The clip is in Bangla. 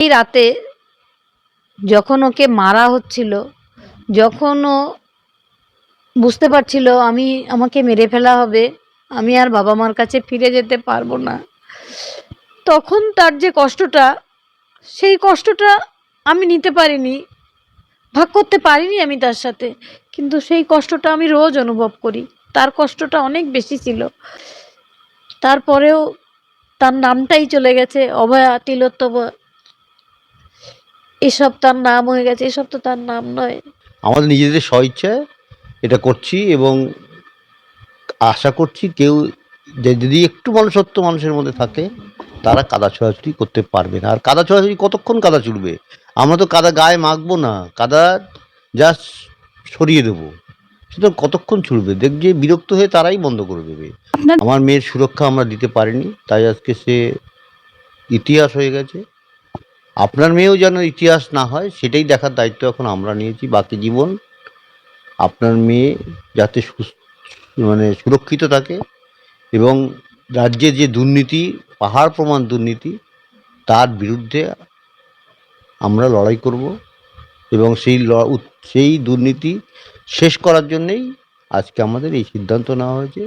এই রাতে যখন ওকে মারা হচ্ছিল, যখন ও বুঝতে পারছিল আমাকে মেরে ফেলা হবে, আমি আর বাবা মার কাছে ফিরে যেতে পারবো না, তখন তার যে কষ্টটা, সেই কষ্টটা আমি নিতে পারিনি, ভাগ করতে পারিনি আমি তার সাথে। কিন্তু সেই কষ্টটা আমি রোজ অনুভব করি। তার কষ্টটা অনেক বেশি ছিল। তারপরেও তার নামটাই চলে গেছে অভয়া, তিলোত্তমা, এসব তার নাম হয়ে গেছে। এসব তো তার নাম নয়। আমাদের নিজেদের স্বইচ্ছায় এটা করছি এবং আশা করছি কেউ যদি একটু মনুষ্যত্ব মানুষের মধ্যে থাকে তারা কাদা ছোঁড়াছুড়ি করতে পারবে না। আর কাদা ছোঁড়াছুড়ি কতক্ষণ কাদা ছুটবে? আমরা তো কাদা গায়ে মাখবো না, কাদা জাস্ট সরিয়ে দেবো। সুতরাং কতক্ষণ ছুটবে? দেখবে বিরক্ত হয়ে তারাই বন্ধ করে দেবে। আমার মেয়ের সুরক্ষা আমরা দিতে পারিনি, তাই আজকে সে ইতিহাস হয়ে গেছে। আপনার মেয়েও যেন ইতিহাস না হয় সেটাই দেখার দায়িত্ব এখন আমরা নিয়েছি। বাকি জীবন আপনার মেয়ে যাতে সুরক্ষিত থাকে এবং রাজ্যে যে দুর্নীতি, পাহাড় প্রমাণ দুর্নীতি, তার বিরুদ্ধে আমরা লড়াই করব এবং সেই দুর্নীতি শেষ করার জন্যেই আজকে আমাদের এই সিদ্ধান্ত নেওয়া হয়েছে।